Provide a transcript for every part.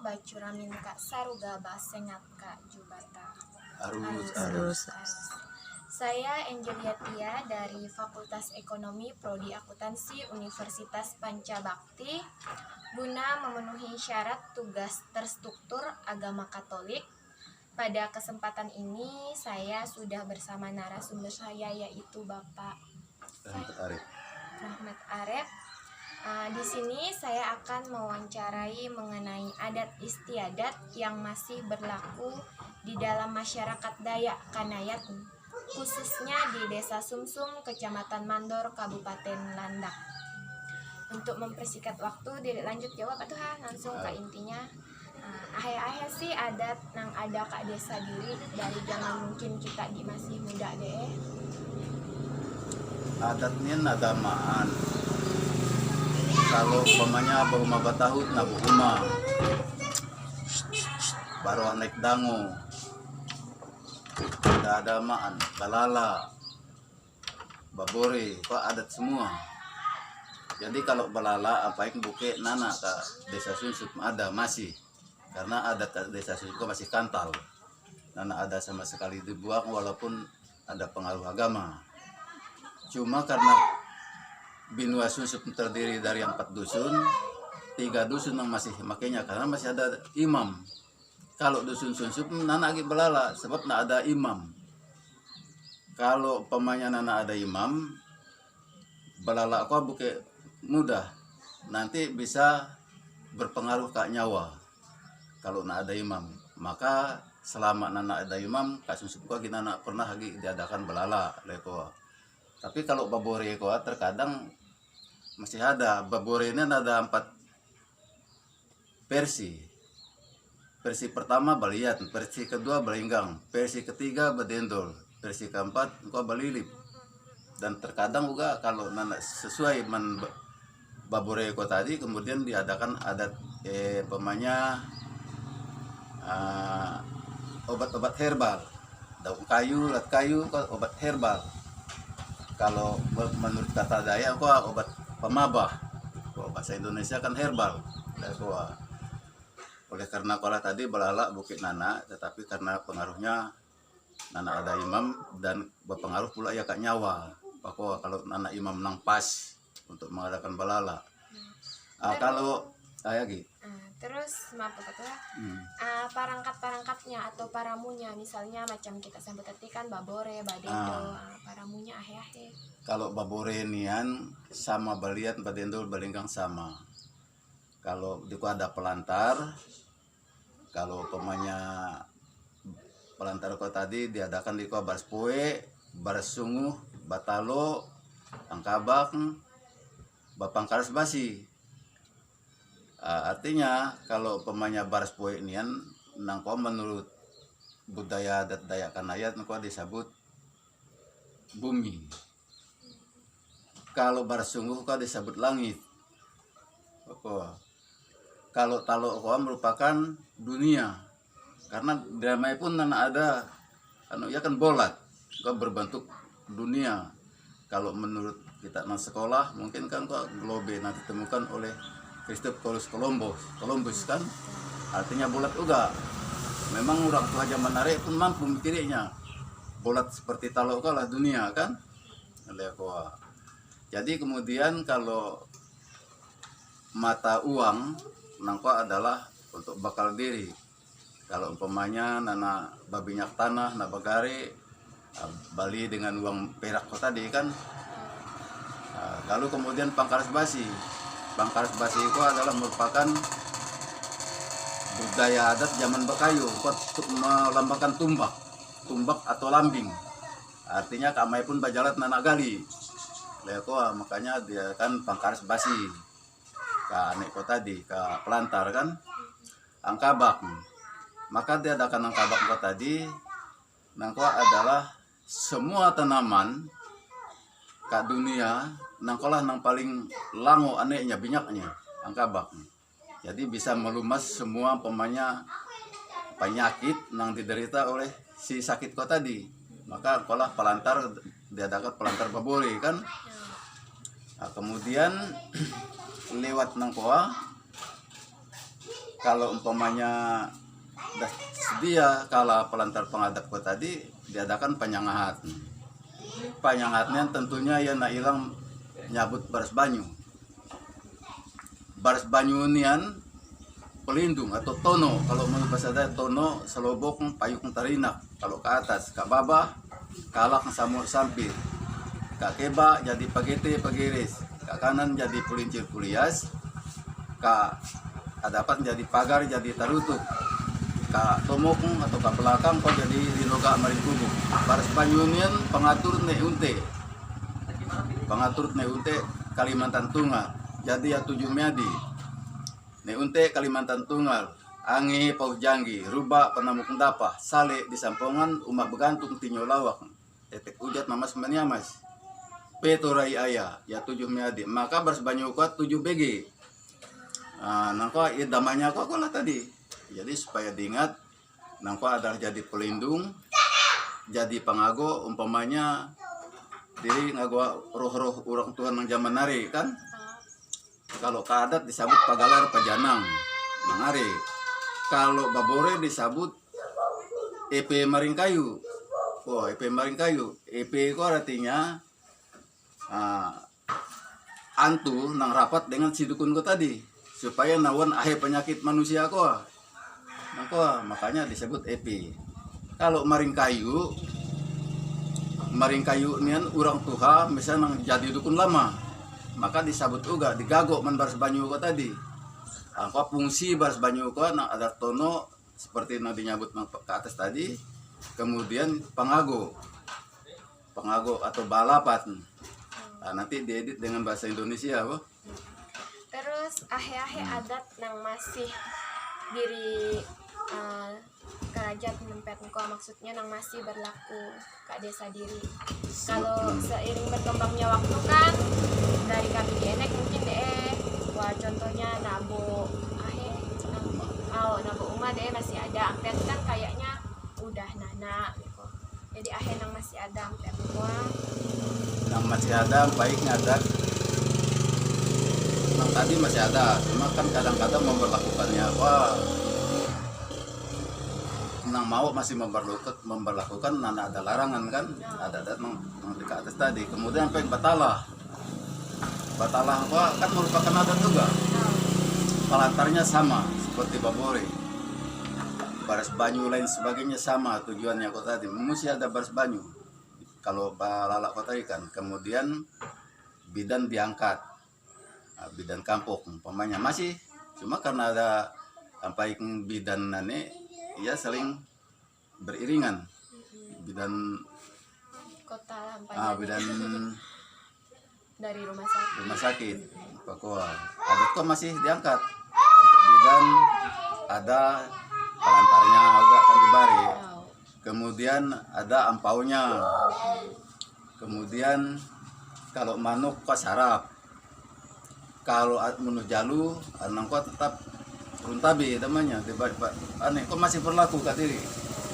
bacuramin Kak Saruga basengat Kak Jubata. Arus. Saya Angelia Tia dari Fakultas Ekonomi Prodi Akuntansi Universitas Pancabakti guna memenuhi syarat tugas terstruktur agama Katolik. Pada kesempatan ini saya sudah bersama narasumber saya yaitu Bapak Rahmat Arep. Di sini saya akan mewawancarai mengenai adat istiadat yang masih berlaku di dalam masyarakat Dayak Kanayat, khususnya di Desa Sumsum, Kecamatan Mandor, Kabupaten Landak. Untuk mempersingkat waktu, Dede lanjut jawab atuh langsung ke intinya. Akhir-akhir sih adat nang ada Kak desa diri dari zaman mungkin kita di masih muda deh. Adatnya nadamaan. Kalau umpamanya bahuma batahut na buhuma baru naik dango dadamaan balala babore kok adat semua. Jadi kalau balala apa yang buke nana ke desa Sunsut ada masih, karena adat desa Sunsut masih kantal, nana ada sama sekali dibuang walaupun ada pengaruh agama. Cuma karena Binua Sunsut terdiri dari 4 dusun, 3 dusun yang masih makanya karena masih ada imam. Kalau dusun Sunsut nana lagi belala sebab nak ada imam. Kalau pemanya nana ada imam, belala aku buke mudah, nanti bisa berpengaruh ke nyawa. Kalau nak ada imam, maka selama nana ada imam, kak Sunsut ko nana pernah lagi diadakan belala leko. Tapi kalau babore ko terkadang masih ada. Babore ini ada 4 versi. Versi pertama baliat, versi kedua balinggang, versi ketiga badendol, versi keempat kok balilip. Dan terkadang juga kalau sesuai babore ko tadi kemudian diadakan adat pemanya obat-obat herbal, daun kayu, lat kayu, obat herbal. Kalau menurut kata Dayak kok obat pemabah, bahasa Indonesia kan herbal. Oleh karena kalau tadi balala bukit nana, tetapi karena pengaruhnya nana ada imam dan berpengaruh pula ya kak nyawa. Bahwa kalau nana imam nang pas untuk mengadakan balala. Kalau lagi. Terus maaf Ketua, parangkat-parangkatnya atau paramunya misalnya macam kita sambut tadi kan babore, badendo, paramunya ahe-ahe. Kalau babore nian sama baliat badendol balinggang sama. Kalau di ada pelantar, kalau pemanya pelantar ko tadi diadakan di ko baras poe, baras sunguh, batalo, angkabak, bapangkaras basi. Artinya kalau pemanya baras poe nian nangko menurut budaya adat Dayak Kanayat nangko disebut bumi. Kalau baras sungguh kok disebut langit. Kalau talo kok merupakan dunia. Karena damai pun nana ada ya kan bolat, kok berbentuk dunia. Kalau menurut kita nang sekolah mungkin kan kok globe nanti ditemukan oleh Christopher Columbus kan, artinya bulat juga. Memang orang tua zaman narik pun mampu mikirnya bulat seperti talo lah dunia kan. Jadi kemudian kalau mata uang nangko adalah untuk bakal diri. Kalau umpamanya nana babinyak tanah, nabagari, Bali dengan uang perak kok tadi kan. Lalu kemudian pangkaras basi. Pangkaras basi itu adalah merupakan budaya adat zaman Bakayu untuk melambangkan tumbak atau lambing. Artinya kamai pun bajalat nanak gali. Makanya dia kan pangkaras basi. Ka anek ko tadi, ka pelantar kan. Angkabak. Maka dia adakan angkabak ko tadi. Nangko adalah semua tanaman ka dunia nangkolah nang paling lango anehnya binyaknya angkabak. Jadi bisa melumas semua pemanya penyakit nang diderita oleh si sakit ko tadi. Maka angkolah pelantar diadakan pelantar babore kan. Kemudian lewat nangkoa kalau umpamanya dah sedia kalau pelantar pengadap ko tadi diadakan penyangahat. Penyangahatnya tentunya ya nak hilang nyabut baras banyu. Baras banyu nian pelindung atau tono, kalau menurut bahasa Dayak tono selobok payung tarinak, kalau ke atas ke bawah kalak samur sampir, ke keba jadi pagete pagiris, ke kanan jadi pulincir kulias, ke hadapan jadi pagar jadi tarutuk, ke tomok atau ke belakang kau jadi linoga maring kubuk. Baras banyunian pengatur ne unte Kalimantan Tunggal, jadi ya 7 Mei ne unte Kalimantan Tunggal, angi pau janggi, rubak penamuk ndapa, sale di sampongan umak begantung tinyo lawak, tetek ujat mamas maniamas, petorai ayah, ya 7 Mei, maka baras banyu kuat 7 BG. Nangko ya damanya kok lah tadi, jadi supaya diingat, nangko adalah jadi pelindung, jadi pengago umpamanya diri ngago roh-roh orang Tuhan yang zaman nari kan. Kalau kadat disebut pagalar pajanang mangare. Kalau babore disebut EP maring kayu. Oh, EP maring kayu. EP itu artinya antu nang rapat dengan si dukun ko tadi supaya nawan ahe penyakit manusia ko. Makanya disebut EP. Kalau maring kayu nian urang tuha misalnya jadi dukun lama, maka disebut juga digagok man baras banyu ko tadi. Angka fungsi baras banyu ko na ada tono seperti yang dinyabut ke atas tadi, kemudian pengago atau balapat. Nanti diedit dengan bahasa Indonesia apa? Terus ahe-ahe adat nang masih diri kerajaan mempet ko, maksudnya nang masih berlaku ke desa diri. Kalau seiring berkembangnya waktu kan dari kami dienek mungkin wah contohnya nabo ahe nabo uma masih ada, ampet kan kayaknya udah nana gitu. Jadi ahe nang masih ada ampet ko. Nang masih ada baik ngadat. Nang tadi masih ada, cuma kan kadang-kadang memperlakukannya nang mau masih memperlakukan nana ada larangan kan, ada nang di atas tadi. Kemudian sampai batalah kan merupakan adat juga. Pelantarnya sama seperti babore, baras banyu lain sebagainya sama tujuannya kok tadi. Mesti ada baras banyu kalau balalak kota ikan. Kemudian bidan diangkat, bidan kampung umpamanya masih, cuma karena ada sampai bidan nane ia saling beriringan, bidan kota bidan dari rumah sakit. Pokoknya adat kok masih diangkat untuk bidan, ada pelantarnya juga kan dibari. Kemudian ada ampaunya. Kemudian kalau manuk kok sarap. Kalau menuh jalu, anang kok tetap runtabi namanya, aneh kok masih berlaku kak diri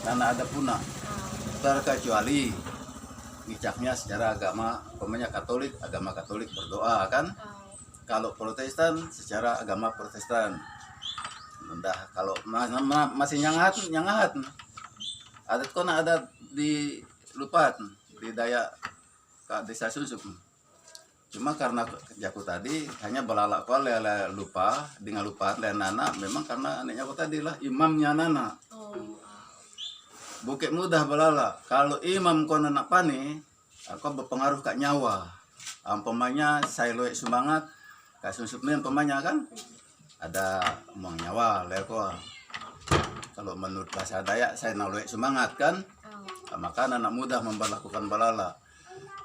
karena ada punah, terkecuali ngicaknya secara agama, pemanya agama Katolik berdoa kan. Kalau Protestan secara agama Protestan. Udah kalau masih nyangahat adat kona ada di lupat di Dayak ke desa Sunsuk. Cuma karena jaku tadi hanya belalak ko lupa dengan lupa nana, memang karena anehnya ko tadi lah imamnya nana. Bukit mudah belalak. Kalau imam ko nana pane, aku berpengaruh ke nyawa. Umpamanya saya loek semangat, kasusupnya umpamanya kan ada omong nyawa leko. Kalau menurut bahasa Dayak saya loek semangat kan, maka anak mudah memperlakukan belalak.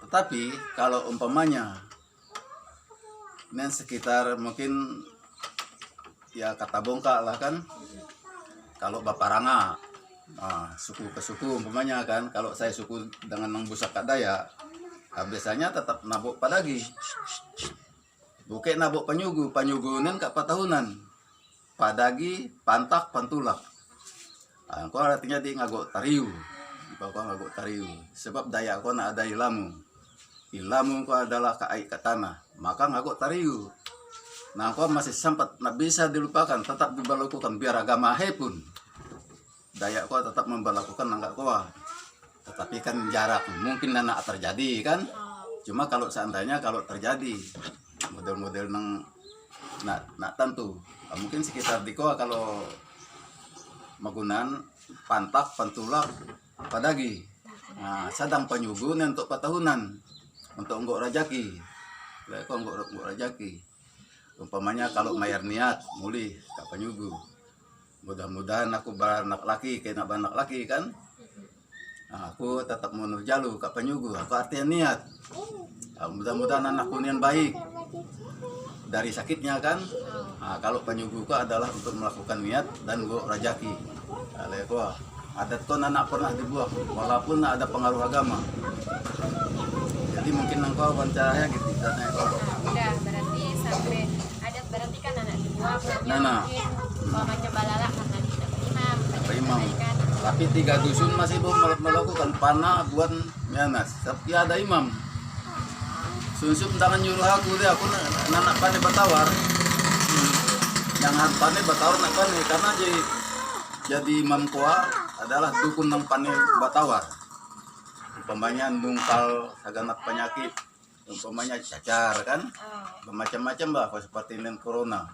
Tetapi kalau umpamanya ini sekitar mungkin ya kata bongkak lah kan, kalau baparanga suku ke suku umpamanya kan, kalau saya suku dengan nang busak kadaya biasanya tetap nabuk padagi buke nabuk panyugunan kak patahunan padagi pantak pantulak. Kau artinya di ngagok tariu, sebab daya kau na ada ilamu ko adalah kaai ke tanah, maka ngagok tariu. Nah, kau masih sempat, nak bisa dilupakan, tetap diberlakukan biar agama he pun. Dayak kau tetap memberlakukan nanggak kau. Tetapi kan jarak mungkin nak terjadi kan. Cuma kalau seandainya kalau terjadi model-model nak tentu, mungkin sekitar di kau kalau menggunakan pantak, pentulak, padagi. Nah, sedang penyugun untuk patahunan, untuk enggak rajaki. Kau enggak rajaki. Umpamanya kalau mayar niat muli kak penyugu, mudah-mudahan aku beranak laki kena beranak laki kan. Nah, aku tetap menuju jalu kak penyugu, aku artinya niat. Nah, mudah-mudahan anakku nian baik dari sakitnya kan. Nah, kalau penyugu ku adalah untuk melakukan niat dan gua rajaki. Kalau adat kau anak pernah dibuang walaupun ada pengaruh agama. Jadi mungkin engkau wawancara gitu katanya kau. Udah berarti sampai adat berarti kan anak dibuang mungkin kalau macam balala karena kita imam. Tapi 3 dusun masih belum melakukan panah buat mianas. Tapi ada imam. Sunsum tangan nyuruh aku dia aku nak pandai batawar. Yang pandai batawar nak pandai karena jadi imam kuah adalah dukun nang pandai batawar. Umpamanya nungkal saganat penyakit, umpamanya cacar kan, macam-macam lah seperti ini corona.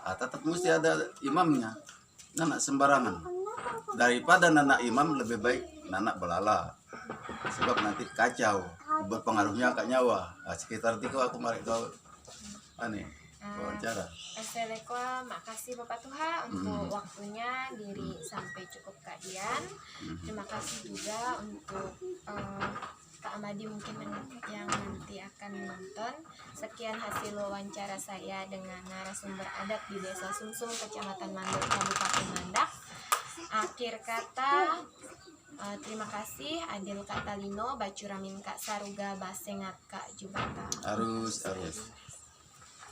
Tetap mesti ada imamnya. Nanak sembarangan. Daripada nanak imam lebih baik nanak belala. Sebab nanti kacau, berpengaruhnya ke nyawa. Sekitar itu aku mari kau aneh wawancara. Assalamualaikum, makasih Bapak Tuha untuk waktunya diri sampai cukup kajian. Terima kasih juga untuk Kak Amadi mungkin yang nanti akan menonton. Sekian hasil wawancara saya dengan narasumber adat di Desa Sumsum, Kecamatan Mandok, Kabupaten Mandak. Akhir kata, terima kasih. Adil Kak Talino, Bacuramin Kak Saruga, Basengat Kak Jubata. Harus.